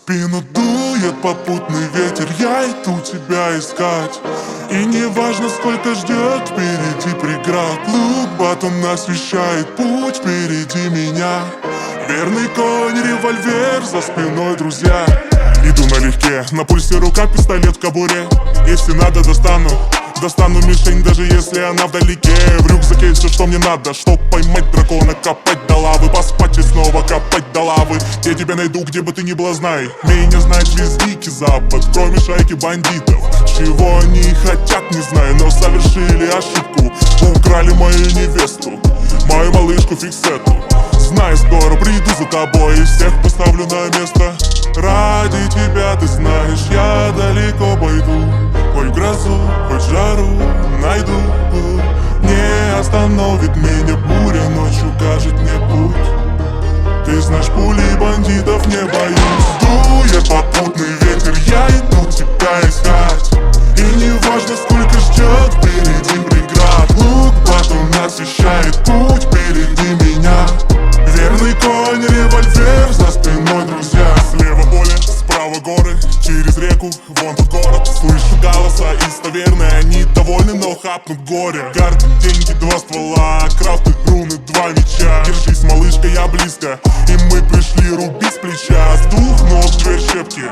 спину дует попутный ветер, я иду тебя искать. И не важно, сколько ждет впереди преград, лук батон освещает путь впереди меня. Верный конь, револьвер за спиной, друзья. Иду налегке, на пульсе рука, пистолет в кобуре. Если надо, достану мишень, даже если она вдалеке. В рюкзаке все, что мне надо, чтоб поймать дракона, копать до лавы, поспать и снова копать до лавы. Я тебя найду, где бы ты ни была, знай. Меня знает весь дикий запад, кроме шайки бандитов. Чего они хотят, не знаю, но совершили ошибку. Украли мою невесту, мою малышку Фиксету. Знаю, скоро приду за тобой и всех поставлю на место. Ради тебя, ты знаешь, я далеко пойду. Хоть в грозу, хоть в жару найду. Не остановит меня буря, ночью укажет мне путь. Ты знаешь, пули бандитов не боюсь. Дует попутный ветер, я иду тебя искать. И не важно, сколько ждет впереди преград, лук батон освещает путь впереди меня. Верный конь, револьвер за спиной, друзья. Слева поле, справа горы, через реку, вон тот город. Слышу голоса из таверны, они довольны, но хапнут горе. Карты, деньги, два ствола, крафты, руны, два меча. Держись, малышка, я близко, и мы пришли рубить с плеча. С двух ног дверь щепки,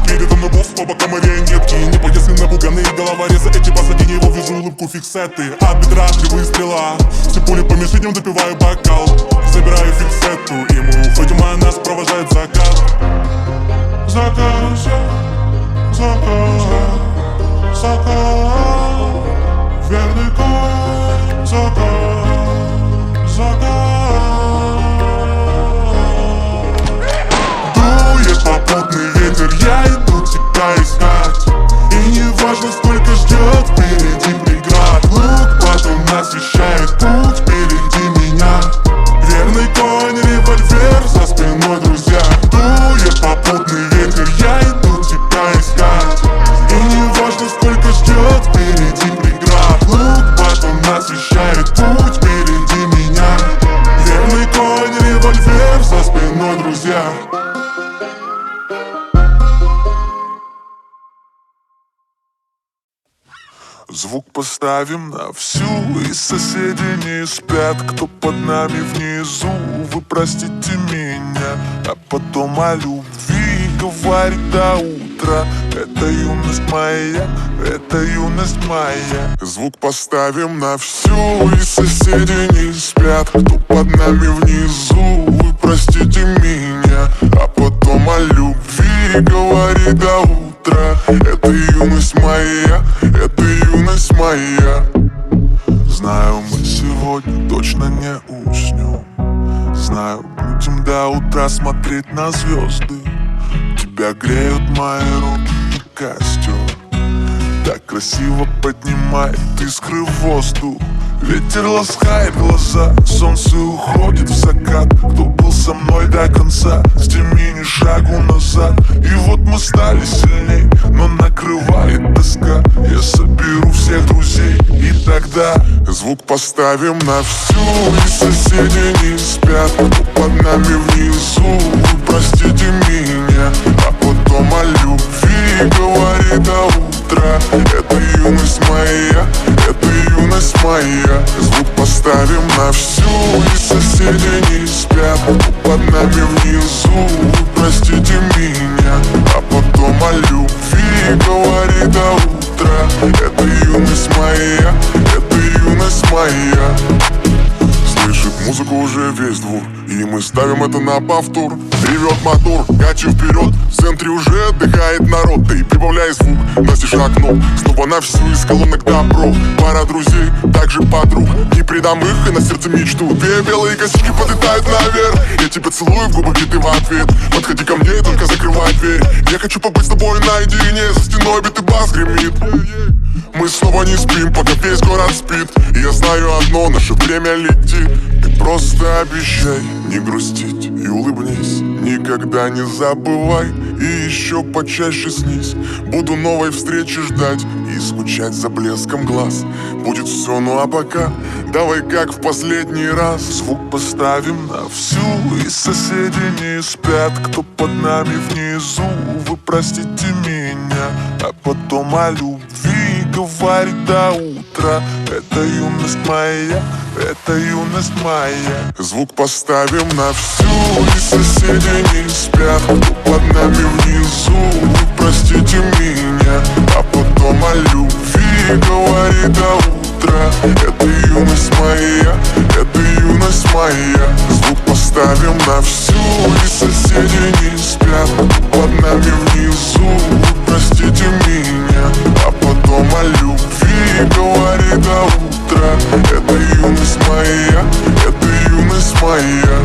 передо мной босс, по бокам марионетки. Не поясы напуганные, головорезы, эти посади него, вижу улыбку Фиксеты. От бедра 3 выстрела, все пули по мишеням, допиваю бокал. Забираю Фиксету, и мы уходим, а нас провожает закат. Закат, закат, закат. Верный конь, закат, закат. Дует попутный ветер, я иду тебя искать. И не важно, сколько ждет впереди преград, лук батон освещает путь впереди меня. Верный конь, револьвер за спиной, друзья. Дует попутный ветер, я иду тебя искать. И не важно, сколько ждет впереди преград, лук батон освещает путь впереди меня. Верный конь, револьвер за спиной, друзья. Звук поставим на всю, и соседи не спят. Кто под нами внизу, вы простите меня. А потом о любви говорит до утра. Это юность моя, это юность моя. Звук поставим на всю, и соседи не спят. Кто под нами внизу, вы простите меня. А потом о любви говорит до утра. Это юность моя, это юность моя. Знаю, мы сегодня точно не уснем. Знаю, будем до утра смотреть на звезды. Тебя греют мои руки и костер. Так красиво поднимает искры в воздух. Ветер ласкает глаза, солнце уходит в закат. Кто был со мной до конца, сними ни шагу назад. И вот мы стали сильней, но накрывает тоска. Я соберу всех друзей, и тогда звук поставим на всю, и соседи не спят. Кто под нами внизу, вы простите меня. А потом о любви говорит до утра. Это юность моя, это юность моя. Звук поставим на всю, и соседи не спят. Под нами внизу, вы простите меня. А потом о любви говорит до утра. Это юность моя, это юность моя. Слышит музыку уже весь двор, и мы ставим это на повтор. Ревет мотор, гачи вперед, в центре уже отдыхает народ. Ты прибавляй звук, настежь окно, снова на всю из колонок добро. Пара друзей, также подруг, не предам их и на сердце мечту. 2 белые косички подлетают наверх, я тебя целую в губы, и ты в ответ. Подходи ко мне и только закрывай дверь. Я хочу побыть с тобой наедине, за стеной битый бас гремит. Мы снова не спим, пока весь город спит. И я знаю одно, наше время летит. Ты просто обещай не грустить и улыбнись. Никогда не забывай и еще почаще снись. Буду новой встречи ждать и скучать за блеском глаз. Будет все, ну а пока давай как в последний раз. Звук поставим на всю, и соседи не спят. Кто под нами внизу, вы простите меня. А потом о любви говорит до утра. Это юность моя, это юность моя. Звук поставим на всю, и соседи не спят. Кто под нами внизу, вы простите меня. А потом о любви говорит до утра. Это юность моя, это юность моя. Звук поставим на всю, и соседи не спят. Кто под нами внизу, вы простите меня. А потом о любви говорит до утра. Это юность моя, это юность моя.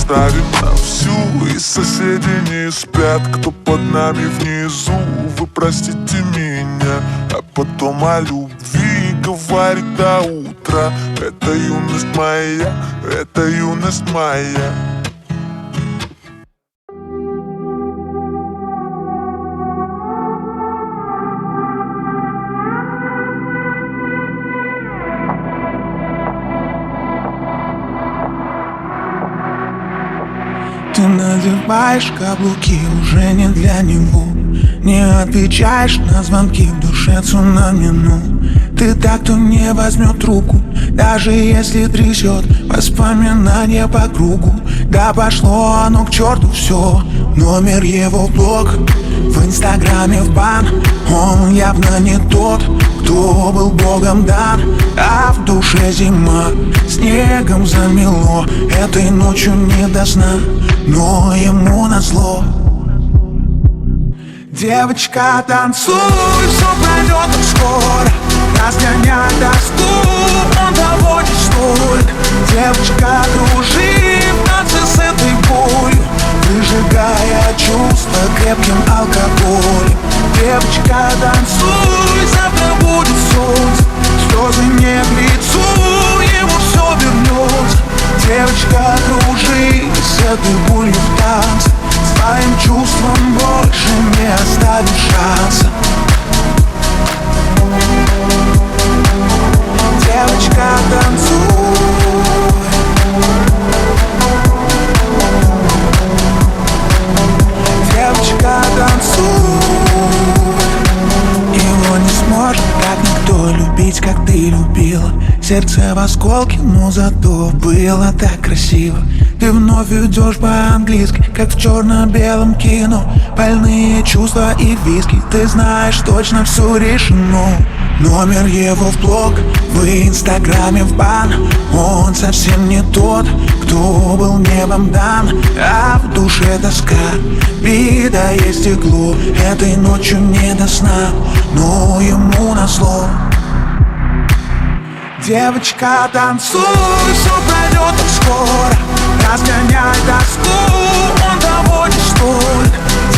Ставим на всю, и соседи не спят. Кто под нами внизу, вы простите меня. А потом о любви говорит до утра. Это юность моя, это юность моя. Ты надеваешь каблуки уже не для него. Не отвечаешь на звонки, в душе цунами, ну. Ты так, кто не возьмет трубку, даже если трясет воспоминания по кругу. Да пошло оно к черту все. Номер его в блог, в инстаграме в бан. Он явно не тот, кто был богом дан. А в душе зима, снегом замело. Этой ночью не до сна, но ему назло. Девочка, танцуй, все пройдет так скоро. Разгоняй тоску, он доводит столь. Девочка, кружи в танце с этой болью, выжигая чувства крепким алкоголем. Девочка, танцуй, завтра будет солнце. Слезы не к лицу, ему все вернется. Девочка, кружи с этой болью в танце. Своим чувствам больше не оставишь шанса. Девочка, танцуй. Девочка, танцуй. Его не сможет, как никто, любить, как ты любила. Сердце в осколке, но зато было так красиво. Ты вновь идешь по-английски, как в черно-белом кино. Больные чувства и виски, ты знаешь, точно все решено. Номер его в блог, в инстаграме в бан. Он совсем не тот, кто был небом дан. А в душе тоска, битое стекло. Этой ночью не до сна, но ему назло. Девочка, танцуй, все пройдет так скоро. Разгоняй тоску, он доводит столь.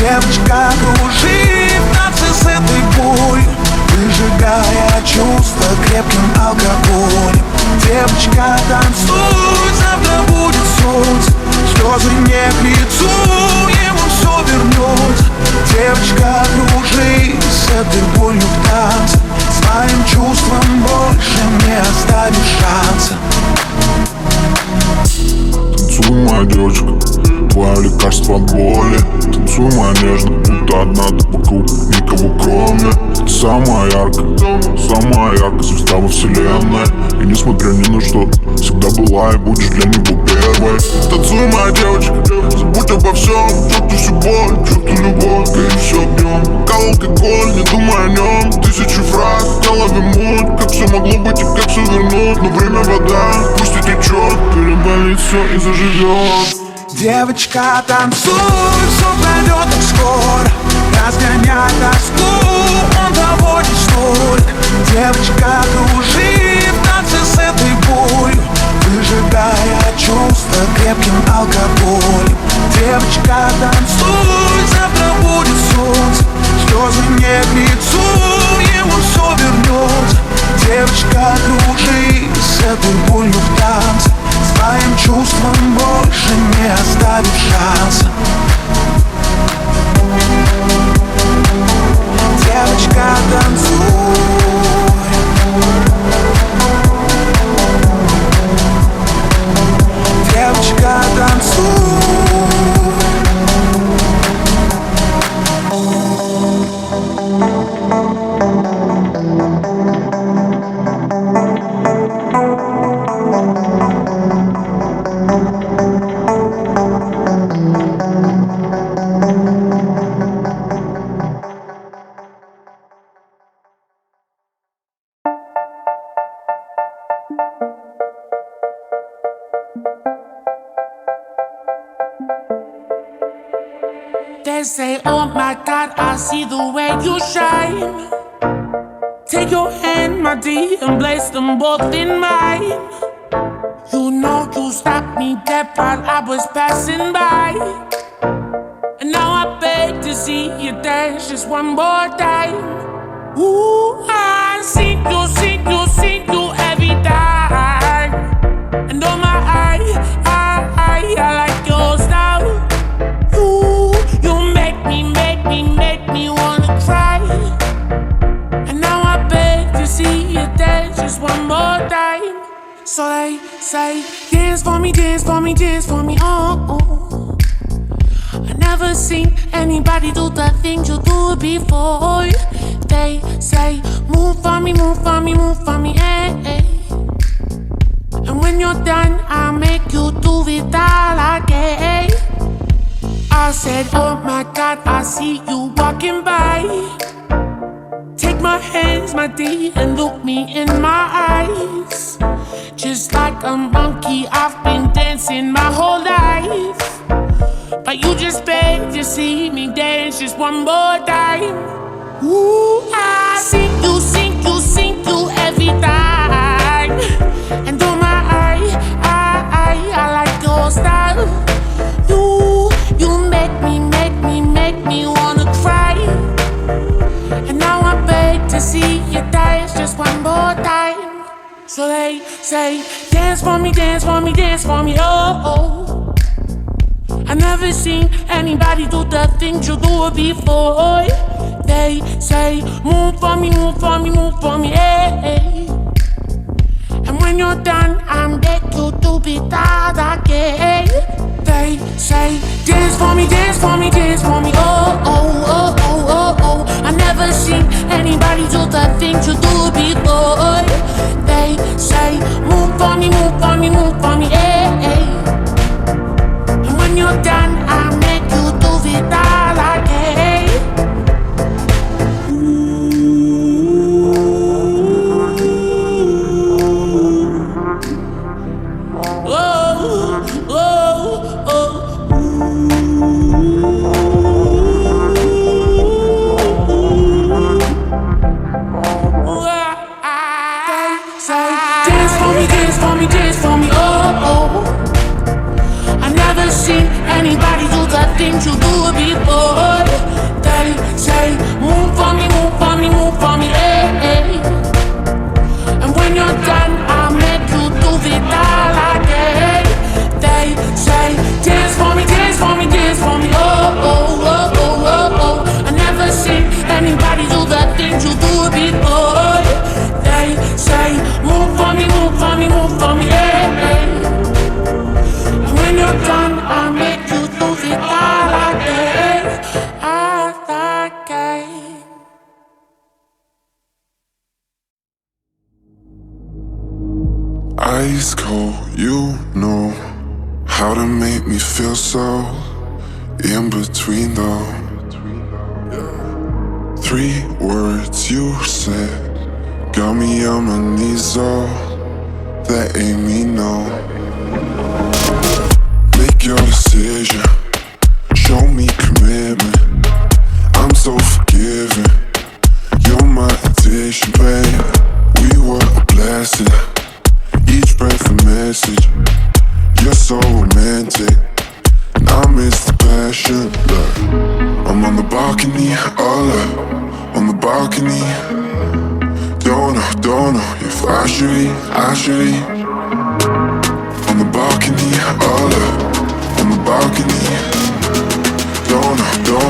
Девочка, кружи в танце с этой болью, выжигая чувства крепким алкоголем. Девочка, танцуй, завтра будет солнце. Слезы не к лицу, ему все вернется. Девочка, кружи с этой болью в танце. Своим чувствам больше не оставишь шанса. Танцуй, моя девочка, твое лекарство от боли. Танцуй, моя нежно, будто одна ты вокруг, никого кроме. Ты самая яркая звезда во вселенной. И несмотря ни на что, всегда была и будешь для него первой. Танцуй, моя девочка, забудь обо всем. Чувствуй всю боль, чувствуй любовь, гори все огнем. Кал алкоголь, не думай о нем. Тысячи фраз, в голове муть. Как все могло быть и как все вернуть. Но время вода, пусть и течет, переболит все и заживет. Девочка, танцуй, все пройдет так скоро. Разгоняй тоску, он доводит столь. Девочка, кружи в танце с этой болью, выжигая чувства крепким алкоголем. Девочка, танцуй, завтра будет солнце. Слезы не к лицу, Девочка, кружи с этой болью в танце, своим чувством больше не оставишь шанса. Девочка, танцуй. Девочка, танцуй. They say, oh my God, I see the way you shine. Take your hand, my dear, and place them both in mine. You know you stopped me dead while I was passing by. And now I beg to see you dance just one more time. Ooh, I see you every time. And oh my, I like your style. You make me wanna cry. And now I beg to see you dance just one more time. So they say, dance for me, dance for me, dance for me, oh, oh. I never seen anybody do the things you do before. They say, move for me, move for me, move for me, hey, hey. And when you're done, I'll make you do it all again. I said, oh my God, I see you walking by. Take my hands, my dear, and look me in my eyes. Just like a monkey, I've been dancing my whole life. But you just beg to see me dance just one more time. Ooh, I sing you every time. And oh my, I like your style. You make me wanna cry. And now I beg to see you dance just one more time. So they say, dance for me, dance for me, dance for me, oh, oh. I never seen anybody do the things you do before. They say, move for me, move for me, move for me, hey, hey. And when you're done, I'll make you do it all again. They say, dance for me, dance for me, dance for me, oh, oh, oh, oh, oh, oh. I never seen anybody do the things you do before. They say, move for me, move for me, move for me, hey, hey. And when you're done, I'll make you do it all again. Anybody do the things you do before. They say, move for me, move for me, move for me, hey, hey. And when you're done, I'll make you do it all again. They say, dance for me, dance for me, dance for me, oh, oh, oh, oh, oh, oh. I never seen anybody do the things you do before. They say, move for me, move for me, move for me, hey, hey. And when you're done, I'll make you do it all again, all again. Ice cold, you know how to make me feel so in between though. 3 words you said got me on my knees, oh, that ain't me, no. Make your decision, show me commitment. I'm so forgiving, you're my addiction, babe. We were a blessing, each breath a message. You're so romantic, and I miss the passion. Look, I'm on the balcony, oh look, on the balcony. Don't Don't know if I should be on the balcony, all up on the balcony. Don't know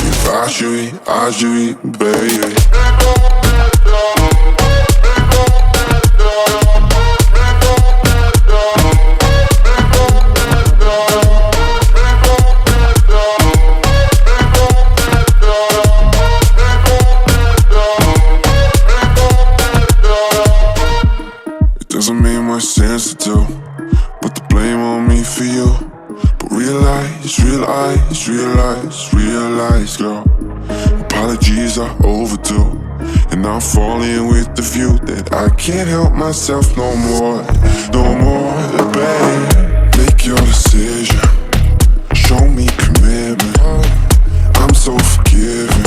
if I should be, baby. Doesn't make much sense to do, put the blame on me for you. But realize, girl, apologies are overdue. And I'm falling with the view that I can't help myself no more, babe. Make your decision, show me commitment. I'm so forgiving,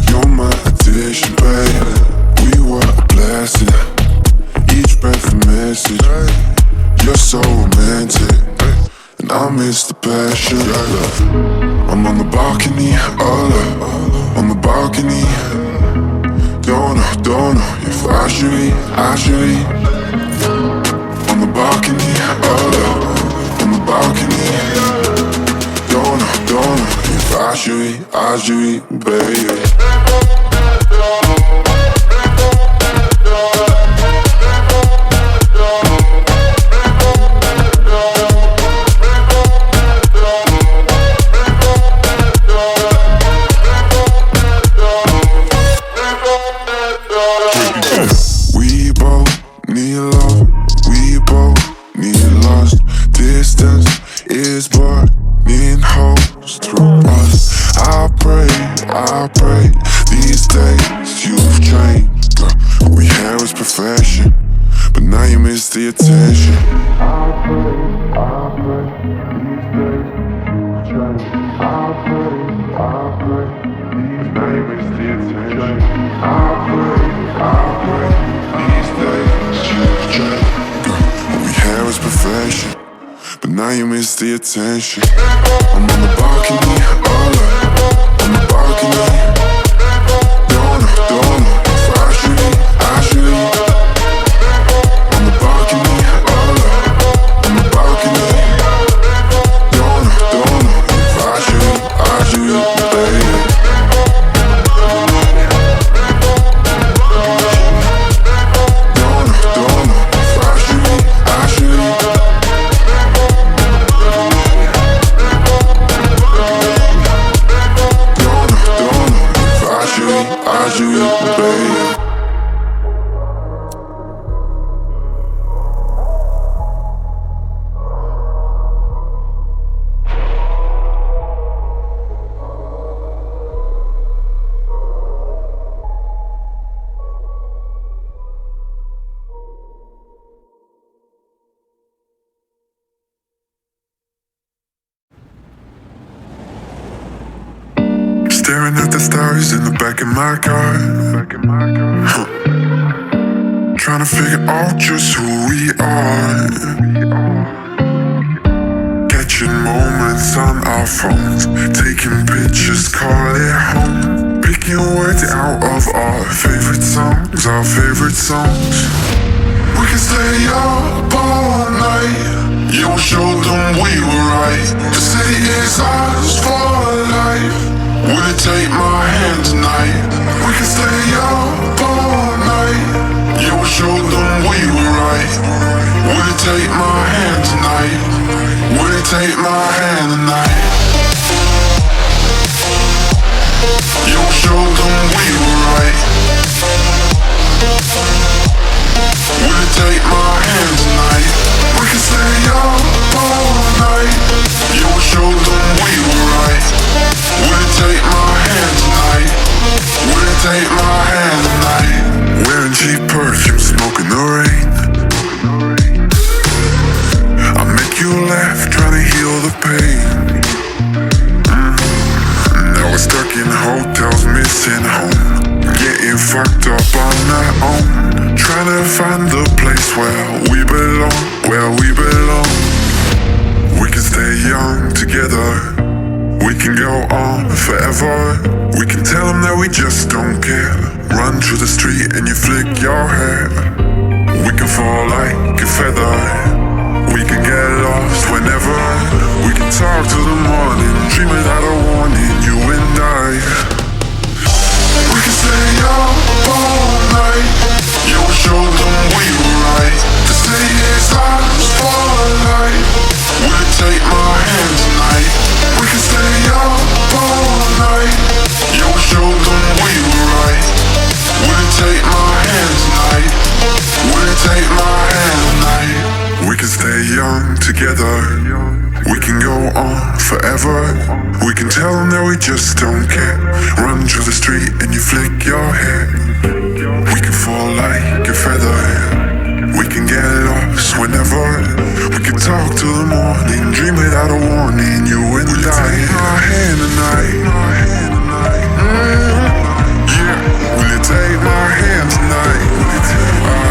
you're my addiction, babe. We were a blessing, each breath a message. You're so romantic, and I miss the passion. I'm on the balcony, all up on the balcony. Don't know if I should be on the balcony, all up on the balcony. Don't know if I should be, baby. We both need love, we both need lust. Distance is burning holes through us. I pray, these days you've changed. What we had was perfection, but now you miss the attention. I pray, these days you've changed. I pray, now you miss the attention. I pray, these days you've changed. What we had was perfection, but now you miss the attention. I'm on the balcony, all up on the balcony. Don't know if I should be on the balcony, all up on the balcony. Don't know if I should be, baby. Staring at the stars in the back of my car, trying to figure out just who we are. Catching moments on our phones, taking pictures, call it home. Picking words out of our favorite songs, We can stay up all night, yeah, we'll show them we were right. The city is ours for life. Will you take my hand tonight? We can stay up all night, yeah, we'll show them we were right. Will you take my hand tonight? Will you take my hand tonight? Yeah, we'll show them we were right. Will you take my hand tonight? We can stay up all night, yeah, we'll show them we were right. Will you take my hand tonight? Will you take my hand tonight? Wearing cheap perfume, smoking the rain. I make you laugh, trying to heal the pain. Now we're stuck in hotels, missing home. Getting fucked up on our own. Trying to find the place where we belong, We can stay young together. We can go on forever. We can tell them that we just don't care. Run run through the street and you flick your hair. We can fall like a feather. We can get lost whenever. We can talk till the morning, dream without a warning, you and I. We can stay up all night. You will show them we were right. The city is our spotlight. Will take my hand tonight. We can stay up all night. You will show them we were right. Will take my hand tonight. Will take my hand tonight. We can stay young together. We can go on forever. We can tell them that we just don't care. Run through the street and you flick your hair. We can fall like a feather. We can get lost whenever. We can talk till the morning, dream without a warning, you and I. Take my hand tonight. Yeah, will you take my hand tonight? Will you take my?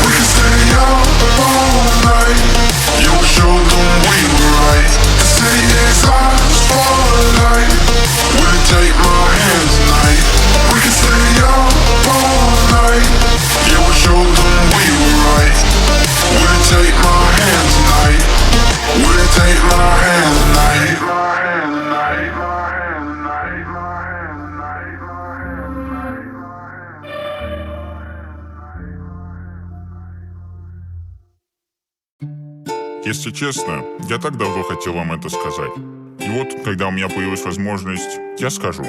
We can stay up all night. You will show them we were right. The city is our spotlight. Will you take my hand tonight? We can stay up all night. You will show them we were right. Will you take my hand tonight? Will you take my hand tonight? Если честно, я так давно хотел вам это сказать. И вот, когда у меня появилась возможность, я скажу.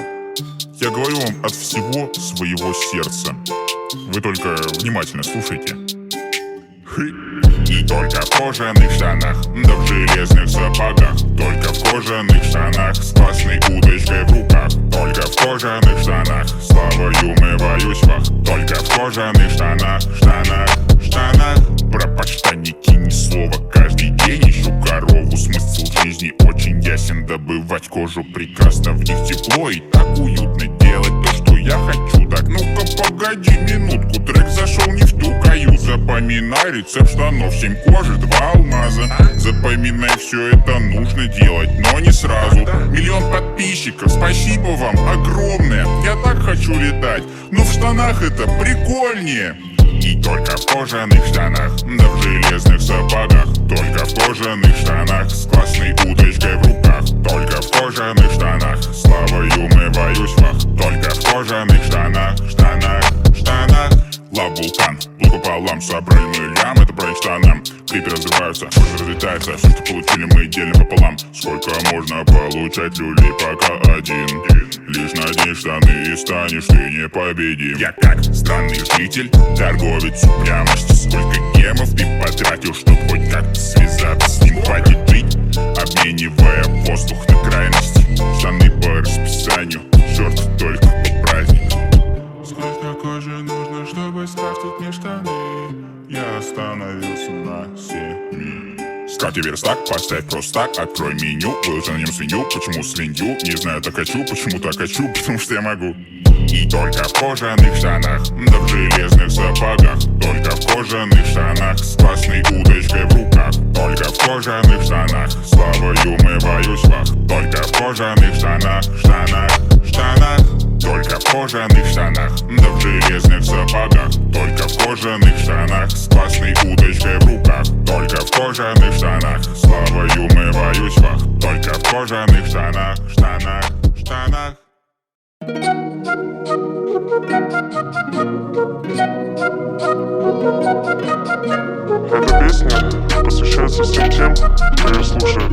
Я говорю вам от всего своего сердца. Вы только внимательно слушайте. И только в кожаных штанах, да в железных сапогах. Только в кожаных штанах, с классной удочкой в руках. Только в кожаных штанах, славою умываюсь вах. Только в кожаных штанах, штанах. Про подштанники ни слова каждый день. Ищу корову, смысл жизни очень ясен. Добывать кожу прекрасно, в них тепло. И так уютно делать то, что я хочу. Так, ну-ка погоди минутку, трек зашел не в ту каю. Запоминай рецепт штанов, 7 кожи, 2 алмаза. Запоминай, все это нужно делать, но не сразу. 1 миллион подписчиков, спасибо вам огромное. Я так хочу летать, но в штанах это прикольнее. И только в кожаных штанах, да в железных сапогах. Только в кожаных штанах, с классной удочкой в руках. Только в кожаных штанах, славою умываюсь вах. Только в кожаных штанах. Лав-вулкан, плыл пополам, собрали мы лям. Это проект штанам, клипы разрываются, кожа разлетается. Все, что получили, мы делим пополам. Сколько можно получать люлей, пока один. Лишь надень штаны и станешь ты непобедим. Я как странный житель, торговец упрямости. Сколько гемов ты потратил, чтоб хоть как-то связаться с ним. Хватит жить, обменивая воздух на крайности. Штаны по расписанию, шорты только по празднику. Сколько кожи нужно, чтобы скрафтить мне штаны? Я остановился на 7. Скрафти верстак, поставь просто так, открой меню. Выложи на нем свинью, почему свинью? Не знаю, так хочу, почему так хочу, потому что я могу. И только в кожаных штанах, да в железных сапогах. Только в кожаных штанах, с классной удочкой в руках. Только в кожаных штанах, славою умываюсь вах. Только в кожаных штанах. Только в кожаных штанах, да в железных сапогах. Только в кожаных штанах, с классной удочкой в руках. Только в кожаных штанах, славою умываюсь вах. Только в кожаных штанах. Эта песня посвящается всем тем, кто ее слушает.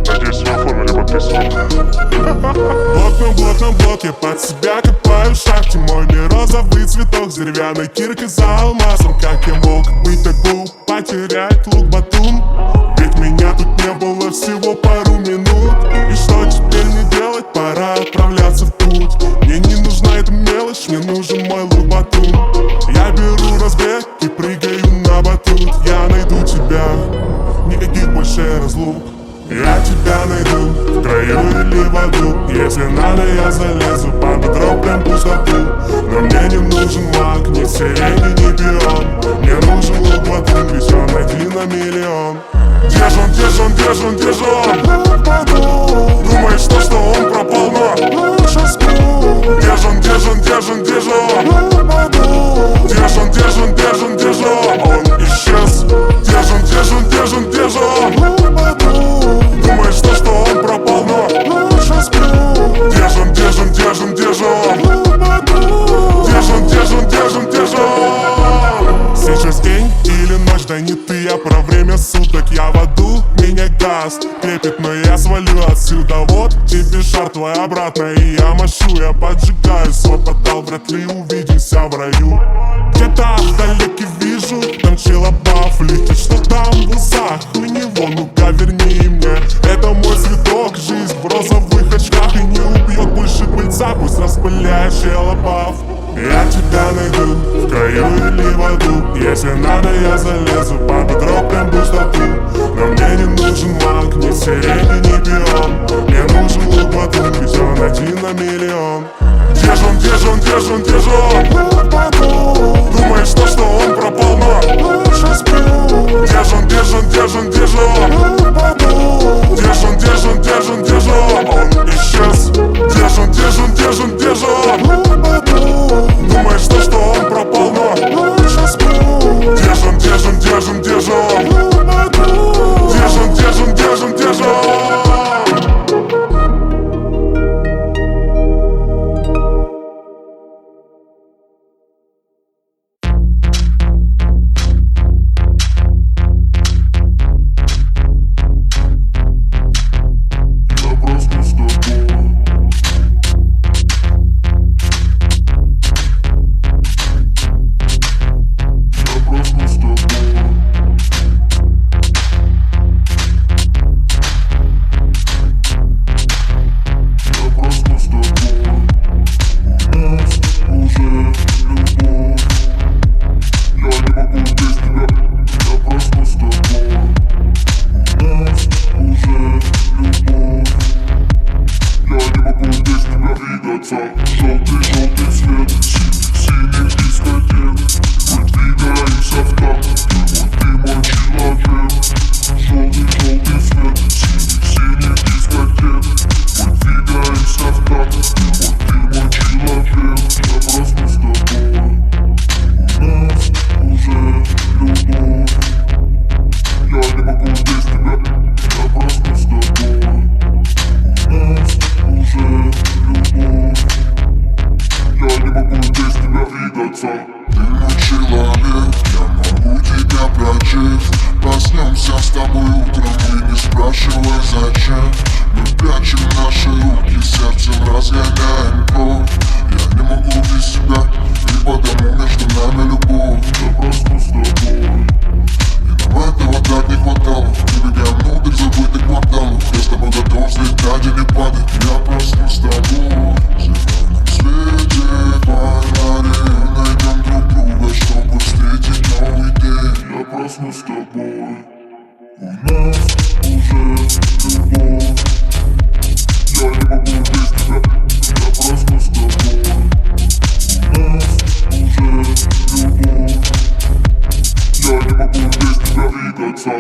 Надеюсь, вы оформили подписку. Блок, я под себя копаю в шахте. Мой мир розовый цветок, с деревянной киркой за алмазом. Как я мог быть так глуп, потерять лук батун? Ведь меня тут не было всего пару минут. И что теперь мне делать? Пора отправляться в путь. Мне не нужна эта мелочь, мне нужен мой лук батун. Я беру разбег и прыгаю на батут. Я найду тебя, никаких больше разлук. Я тебя найду, в краю или в аду. Если надо, я залезу по бедро прям в пустоту. Но мне не нужен маг, ни сирень, ни пион. Мне нужен лук батун, ведь он 1 на миллион. Где ж он? валю отсюда. Вот тебе шар твой обратно, и я машу, я поджигаю свой портал. Вряд ли увидимся в раю. Где-то вдалеке вижу, там челобав летит. Что там в усах у него? Ну-ка верни мне. Это мой цветок, жизнь в розовых очках. И не убьет больше пыльца, пусть распыляет челобав. Я тебя найду в краю или в аду. Если надо, я залезу по бедро прям в пустоту. Но мне не нужен маг, ни сирень, ни пион. Мне нужен лук батун, ведь он один на миллион. Где же он, где же он, где же он, где же он? Думаешь, что он пропал, но лучше сплю. Где же он, где же он, где же он, где же он? Где же он, где же он, где же он, где же он? Он исчез. Где же он, где же он, где же он, где же он? Думаешь, что он пропал, но лучше сплю. Где же он, где же он, где же он, где же он? Где же он, где же он, где же он, где же он? Желтый свет, синий дискотек. Мы двигаемся в такт, ты мой человек. Желтый свет, синий дискотек. Мы двигаемся в такт, ты мой человек. Я просто с тобой, у нас уже любовь. Я не могу без тебя, я просто с тобой. У нас уже любовь. Я не могу без тебя двигаться. Ты мой человек, я могу тебя прочесть. Проснемся с тобой утром и не спрашивай зачем. Мы прячем наши руки, сердцем разгоняем кровь. Я не могу без тебя, и потому между нами любовь. Я просто с тобой. И нам этого так не хватало. Мы бегаем внутрь забытых кварталов. Я с тобой готов взлетать и не падать. Я просто с тобой. В свете фонари найдем друг друга, чтобы встретить новый день. Я проснусь с тобой. У нас уже любовь. Я не могу без тебя. Я проснусь с тобой. У нас уже любовь. Я не могу без тебя двигаться.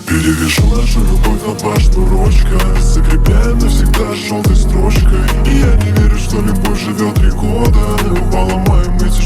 Перевяжу нашу любовь на башню ручкой, закрепляем навсегда желтой строчкой. И я не верю, что любовь живет 3 года. Упала моим этим